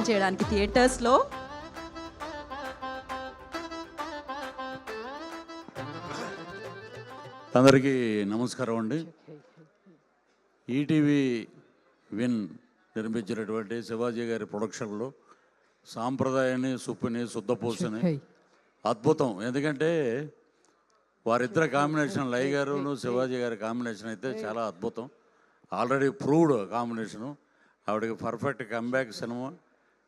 Open చేయడానికి థియేటర్స్లో. అందరికీ నమస్కారం అండి. ఈటీవీ విన్ నిర్మించినటువంటి శివాజీ గారి ప్రొడక్షన్లో సాంప్రదాయాన్ని, సుప్పుని, శుద్ధపూసని అద్భుతం. ఎందుకంటే వారిద్దరి కాంబినేషన్, లయ గారును శివాజీ గారి కాంబినేషన్ అయితే చాలా అద్భుతం. Already proved combination. ఆవిడకి పర్ఫెక్ట్ కంబ్యాక్ సినిమా.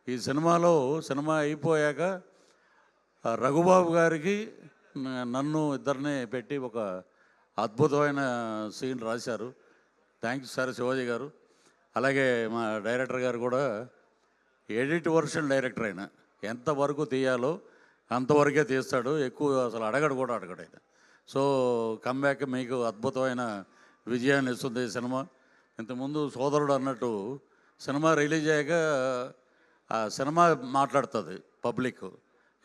ఈ సినిమా అయిపోయాక రఘుబాబు గారికి నన్ను ఇద్దరిని పెట్టి ఒక అద్భుతమైన సీన్ రాశారు. థ్యాంక్స్ సార్ శివాజీ గారు. అలాగే మా డైరెక్టర్ గారు కూడా ఎడిట్ వర్షన్ డైరెక్టర్ అయినా ఎంతవరకు తీయాలో అంతవరకే తీస్తాడు, ఎక్కువ అసలు అడగడు ఆయన. సో కంబ్యాక్ మీకు అద్భుతమైన విజయాన్ని ఇస్తుంది ఈ సినిమా. ఇంతకుముందు సోదరుడు అన్నట్టు సినిమా రిలీజ్ అయ్యాక ఆ సినిమా మాట్లాడుతుంది పబ్లిక్.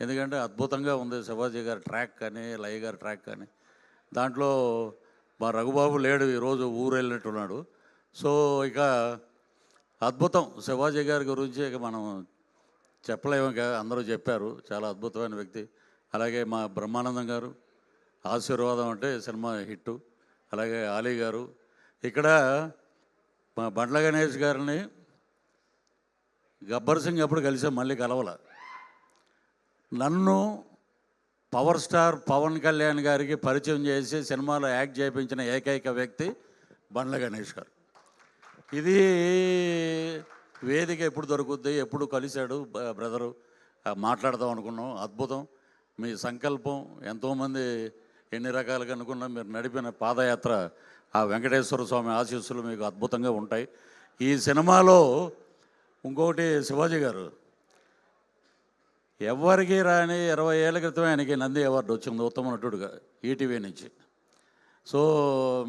ఎందుకంటే అద్భుతంగా ఉంది శివాజీ గారి ట్రాక్ కానీ, లయ గారి ట్రాక్ కానీ. దాంట్లో మా రఘుబాబు లేడు, ఈరోజు ఊరు వెళ్ళినట్టున్నాడు. సో ఇక అద్భుతం శివాజీ గారి గురించి ఇక మనం చెప్పలేము, ఇక అందరూ చెప్పారు. చాలా అద్భుతమైన వ్యక్తి. అలాగే మా బ్రహ్మానందం గారు ఆశీర్వాదం అంటే సినిమా హిట్టు. అలాగే ఆలీ గారు. ఇక్కడ మా బండ్ల గణేష్ గారిని గబ్బర్ సింగ్ ఎప్పుడు కలిసాం, మళ్ళీ కలవల. నన్ను పవర్ స్టార్ పవన్ కళ్యాణ్ గారికి పరిచయం చేసి సినిమాలో యాక్ట్ చేయించిన ఏకైక వ్యక్తి బండ్ల గణేష్ గారు. ఇది వేదిక ఎప్పుడు దొరుకుద్ది, ఎప్పుడు కలిశాడు బ్రదరు, మాట్లాడదాం అనుకున్నాం. అద్భుతం. మీ సంకల్పం, ఎంతోమంది ఎన్ని రకాలుగా అనుకున్నా మీరు నడిపిన పాదయాత్ర, ఆ వెంకటేశ్వర స్వామి ఆశీస్సులు మీకు అద్భుతంగా ఉంటాయి. ఈ సినిమాలో ఇంకొకటి, శివాజీ గారు ఎవరికి రాని 20 ఏళ్ల క్రితమే ఆయనకి నంది అవార్డు వచ్చింది ఉత్తమ నటుడుగా ఈటీవీ నుంచి. సో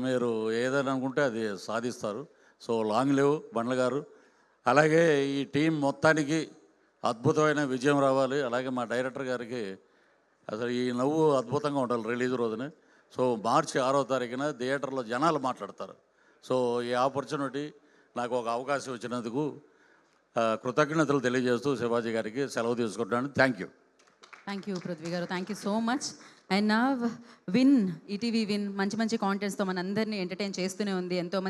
మీరు ఏదైనా అనుకుంటే అది సాధిస్తారు. సో లాంగ్ లివ్ బండ్ల గారు. అలాగే ఈ టీం మొత్తానికి అద్భుతమైన విజయం రావాలి. అలాగే మా డైరెక్టర్ గారికి అసలు ఈ నవ్వు అద్భుతంగా ఉండాలి రిలీజ్ రోజున. సో మార్చి 6వ తారీఖున థియేటర్లో జనాలు మాట్లాడతారు. సో ఈ ఆపర్చునిటీ, నాకు ఒక అవకాశం ఇచ్చినందుకు కృతజ్ఞతలు తెలియజేస్తూ శివాజీ గారికి సెలవు తీసుకుంటాను. థ్యాంక్ యూ పృథ్వీ గారు. Thank you so much. And నా విన్, ఈటీవీ విన్ మంచి కాంటెంట్స్తో మనందరినీ ఎంటర్టైన్ చేస్తూనే ఉంది. ఎంతోమంది